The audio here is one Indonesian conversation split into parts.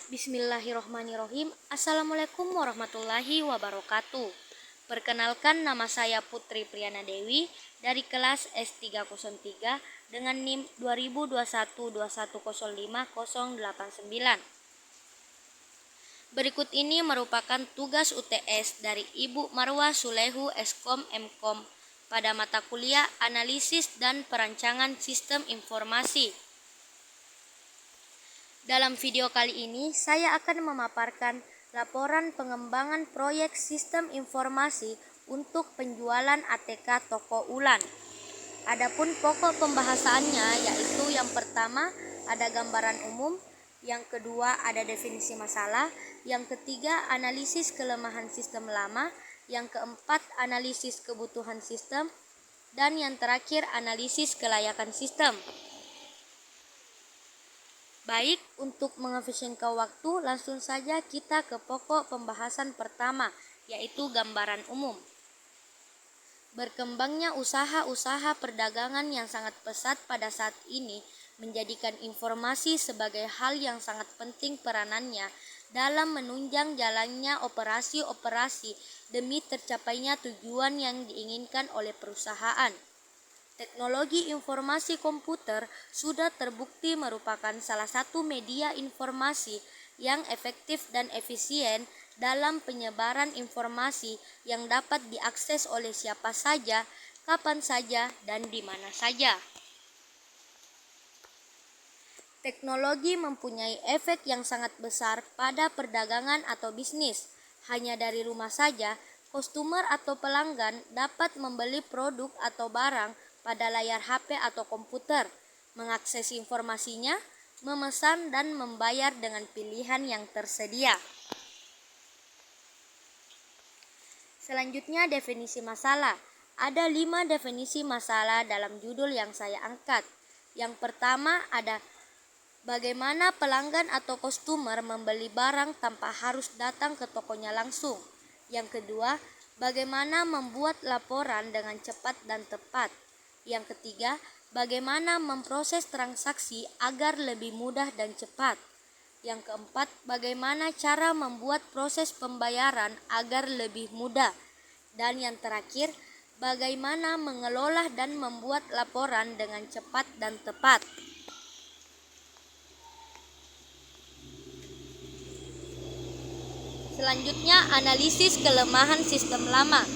Bismillahirrohmanirrohim. Assalamualaikum warahmatullahi wabarakatuh. Perkenalkan, nama saya Putri Priyana Dewi dari kelas S303 dengan NIM 202121050089. Berikut ini merupakan tugas UTS dari Ibu Marwah Sulehu Eskom Mkom pada mata kuliah Analisis dan Perancangan Sistem Informasi. Dalam video kali ini, saya akan memaparkan laporan pengembangan proyek sistem informasi untuk penjualan ATK Toko Ulan. Adapun pokok pembahasannya yaitu yang pertama ada gambaran umum, yang kedua ada definisi masalah, yang ketiga analisis kelemahan sistem lama, yang keempat analisis kebutuhan sistem, dan yang terakhir analisis kelayakan sistem. Baik, untuk mengefisienkan waktu, langsung saja kita ke pokok pembahasan pertama, yaitu gambaran umum. Berkembangnya usaha-usaha perdagangan yang sangat pesat pada saat ini menjadikan informasi sebagai hal yang sangat penting peranannya dalam menunjang jalannya operasi-operasi demi tercapainya tujuan yang diinginkan oleh perusahaan. Teknologi informasi komputer sudah terbukti merupakan salah satu media informasi yang efektif dan efisien dalam penyebaran informasi yang dapat diakses oleh siapa saja, kapan saja, dan di mana saja. Teknologi mempunyai efek yang sangat besar pada perdagangan atau bisnis. Hanya dari rumah saja, customer atau pelanggan dapat membeli produk atau barang pada layar HP atau komputer, mengakses informasinya, memesan dan membayar dengan pilihan yang tersedia. Selanjutnya, definisi masalah. Ada 5 definisi masalah dalam judul yang saya angkat. Yang pertama ada bagaimana pelanggan atau customer membeli barang tanpa harus datang ke tokonya langsung. Yang kedua, bagaimana membuat laporan dengan cepat dan tepat. Yang ketiga, bagaimana memproses transaksi agar lebih mudah dan cepat. Yang keempat, bagaimana cara membuat proses pembayaran agar lebih mudah. Dan yang terakhir, bagaimana mengelola dan membuat laporan dengan cepat dan tepat. Selanjutnya, analisis kelemahan sistem lama.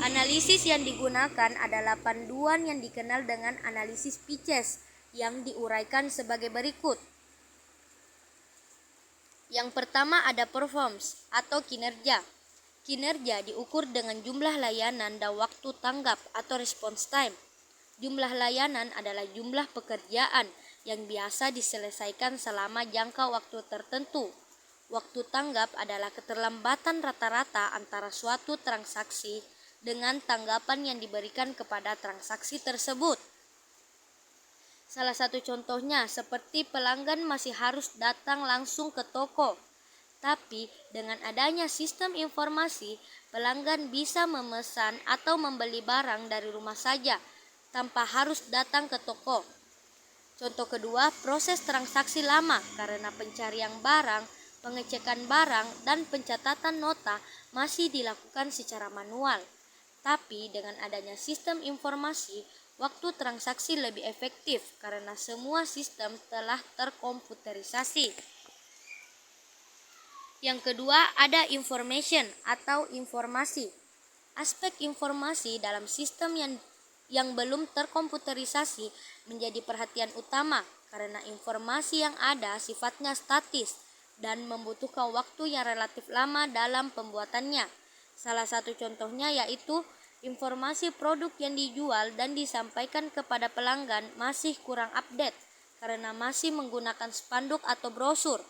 Analisis yang digunakan adalah panduan yang dikenal dengan analisis Pisces yang diuraikan sebagai berikut. Yang pertama ada performance atau kinerja. Kinerja diukur dengan jumlah layanan dan waktu tanggap atau response time. Jumlah layanan adalah jumlah pekerjaan yang biasa diselesaikan selama jangka waktu tertentu. Waktu tanggap adalah keterlambatan rata-rata antara suatu transaksi dengan tanggapan yang diberikan kepada transaksi tersebut. Salah satu contohnya seperti pelanggan masih harus datang langsung ke toko. Tapi dengan adanya sistem informasi, pelanggan bisa memesan atau membeli barang dari rumah saja tanpa harus datang ke toko. Contoh kedua, proses transaksi lama karena pencarian barang, pengecekan barang, dan pencatatan nota masih dilakukan secara manual. Tapi dengan adanya sistem informasi, waktu transaksi lebih efektif karena semua sistem telah terkomputerisasi. Yang kedua ada information atau informasi. Aspek informasi dalam sistem yang belum terkomputerisasi menjadi perhatian utama karena informasi yang ada sifatnya statis dan membutuhkan waktu yang relatif lama dalam pembuatannya. Salah satu contohnya yaitu informasi produk yang dijual dan disampaikan kepada pelanggan masih kurang update karena masih menggunakan spanduk atau brosur.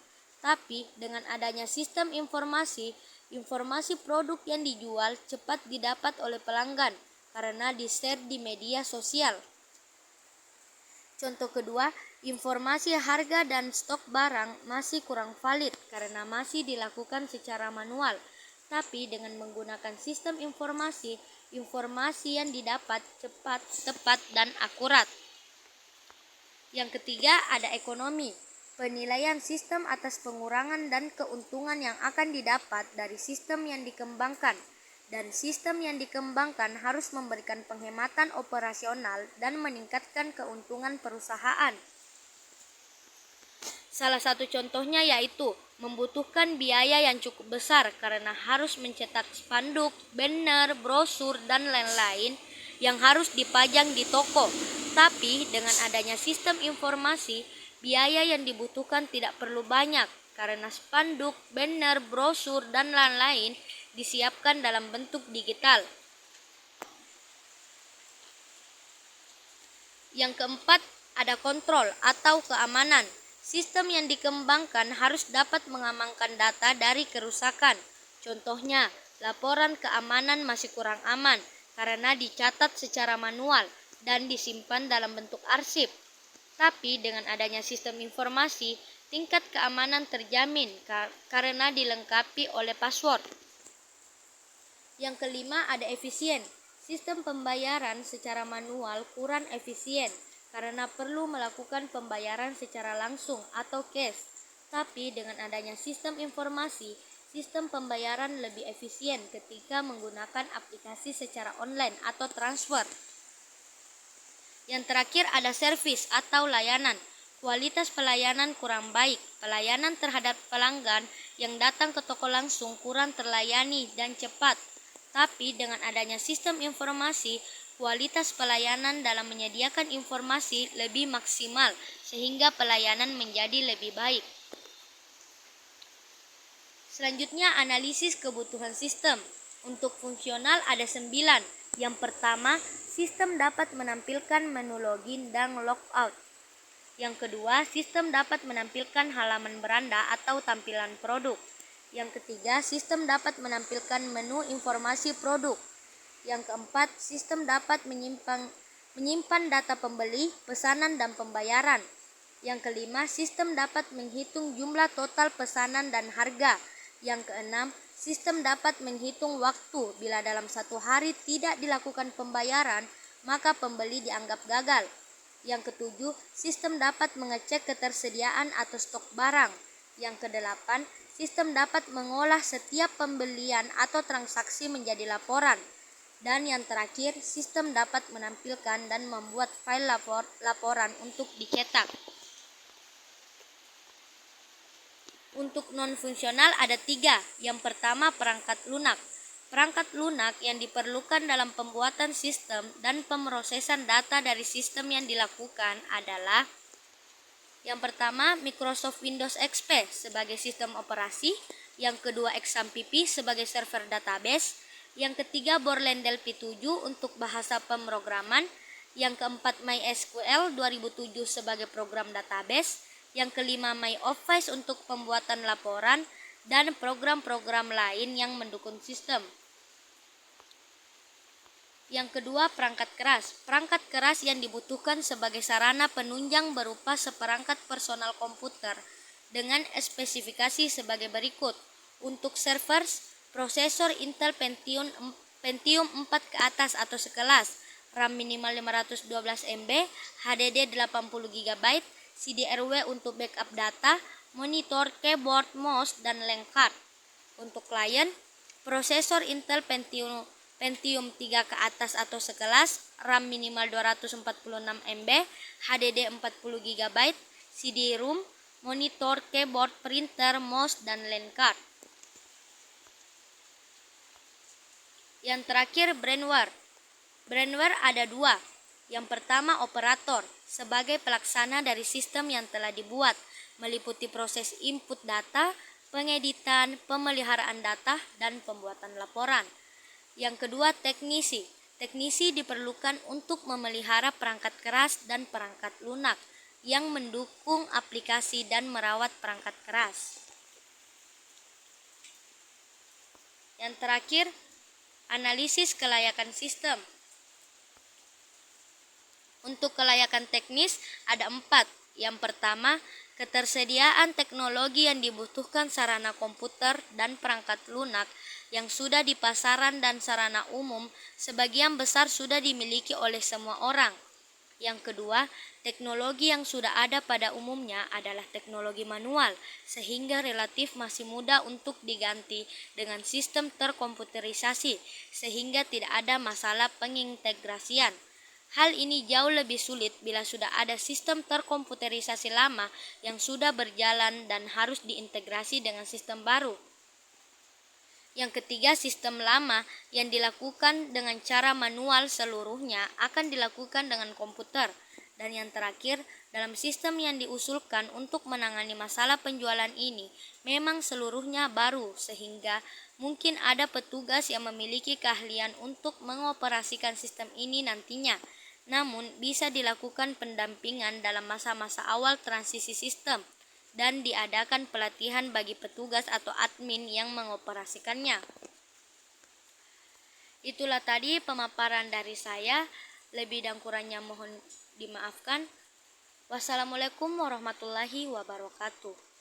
Tapi dengan adanya sistem informasi, informasi produk yang dijual cepat didapat oleh pelanggan karena di-share di media sosial. Contoh kedua, informasi harga dan stok barang masih kurang valid karena masih dilakukan secara manual. Tapi dengan menggunakan sistem informasi, informasi yang didapat cepat, tepat, dan akurat. Yang ketiga ada ekonomi. Penilaian sistem atas pengurangan dan keuntungan yang akan didapat dari sistem yang dikembangkan, dan sistem yang dikembangkan harus memberikan penghematan operasional dan meningkatkan keuntungan perusahaan. Salah satu contohnya yaitu membutuhkan biaya yang cukup besar karena harus mencetak spanduk, banner, brosur, dan lain-lain yang harus dipajang di toko. Tapi dengan adanya sistem informasi, biaya yang dibutuhkan tidak perlu banyak karena spanduk, banner, brosur, dan lain-lain disiapkan dalam bentuk digital. Yang keempat, ada kontrol atau keamanan. Sistem yang dikembangkan harus dapat mengamankan data dari kerusakan. Contohnya, laporan keamanan masih kurang aman karena dicatat secara manual dan disimpan dalam bentuk arsip. Tapi dengan adanya sistem informasi, tingkat keamanan terjamin karena dilengkapi oleh password. Yang kelima, ada efisien. Sistem pembayaran secara manual kurang efisien karena perlu melakukan pembayaran secara langsung atau cash. Tapi dengan adanya sistem informasi, sistem pembayaran lebih efisien ketika menggunakan aplikasi secara online atau transfer. Yang terakhir, ada servis atau layanan. Kualitas pelayanan kurang baik. Pelayanan terhadap pelanggan yang datang ke toko langsung kurang terlayani dan cepat. Tapi dengan adanya sistem informasi, kualitas pelayanan dalam menyediakan informasi lebih maksimal sehingga pelayanan menjadi lebih baik. Selanjutnya, analisis kebutuhan sistem. Untuk fungsional ada 9. Yang pertama, sistem dapat menampilkan menu login dan logout. Yang kedua, sistem dapat menampilkan halaman beranda atau tampilan produk. Yang ketiga, sistem dapat menampilkan menu informasi produk. Yang keempat, sistem dapat menyimpan data pembeli, pesanan, dan pembayaran. Yang kelima, sistem dapat menghitung jumlah total pesanan dan harga. Yang keenam, sistem dapat menghitung waktu. Bila dalam 1 hari tidak dilakukan pembayaran, maka pembeli dianggap gagal. Yang ketujuh, sistem dapat mengecek ketersediaan atau stok barang. Yang kedelapan, sistem dapat mengolah setiap pembelian atau transaksi menjadi laporan. Dan yang terakhir, sistem dapat menampilkan dan membuat file laporan untuk dicetak. Untuk non-fungsional ada 3. Yang pertama, perangkat lunak. Perangkat lunak yang diperlukan dalam pembuatan sistem dan pemrosesan data dari sistem yang dilakukan adalah: yang pertama, Microsoft Windows XP sebagai sistem operasi. Yang kedua, XAMPP sebagai server database. Yang ketiga, Borland Delphi 7 untuk bahasa pemrograman. Yang keempat, MySQL 2007 sebagai program database. Yang kelima, MyOffice untuk pembuatan laporan dan program-program lain yang mendukung sistem. Yang kedua, perangkat keras. Perangkat keras yang dibutuhkan sebagai sarana penunjang berupa seperangkat personal komputer dengan spesifikasi sebagai berikut. Untuk servers, prosesor Intel Pentium 4 ke atas atau sekelas, RAM minimal 512 MB, HDD 80 GB, CD-RW untuk backup data, monitor, keyboard, mouse, dan LAN card. Untuk klien, prosesor Intel Pentium 3 ke atas atau sekelas, RAM minimal 246 MB, HDD 40 GB, CD-ROM, monitor, keyboard, printer, mouse, dan LAN card. Yang terakhir, brainware. Brainware ada 2. Yang pertama, operator sebagai pelaksana dari sistem yang telah dibuat, meliputi proses input data, pengeditan, pemeliharaan data, dan pembuatan laporan. Yang kedua, teknisi. Teknisi diperlukan untuk memelihara perangkat keras dan perangkat lunak yang mendukung aplikasi dan merawat perangkat keras. Yang terakhir, analisis kelayakan sistem. Untuk kelayakan teknis ada 4. Yang pertama, ketersediaan teknologi yang dibutuhkan sarana komputer dan perangkat lunak yang sudah di pasaran dan sarana umum sebagian besar sudah dimiliki oleh semua orang. Yang kedua, teknologi yang sudah ada pada umumnya adalah teknologi manual, sehingga relatif masih mudah untuk diganti dengan sistem terkomputerisasi, sehingga tidak ada masalah pengintegrasian. Hal ini jauh lebih sulit bila sudah ada sistem terkomputerisasi lama yang sudah berjalan dan harus diintegrasi dengan sistem baru. Yang ketiga, sistem lama yang dilakukan dengan cara manual seluruhnya akan dilakukan dengan komputer. Dan yang terakhir, dalam sistem yang diusulkan untuk menangani masalah penjualan ini memang seluruhnya baru, sehingga mungkin ada petugas yang memiliki keahlian untuk mengoperasikan sistem ini nantinya. Namun, bisa dilakukan pendampingan dalam masa-masa awal transisi sistem dan diadakan pelatihan bagi petugas atau admin yang mengoperasikannya. Itulah tadi pemaparan dari saya, lebih dan kurangnya mohon dimaafkan. Wassalamualaikum warahmatullahi wabarakatuh.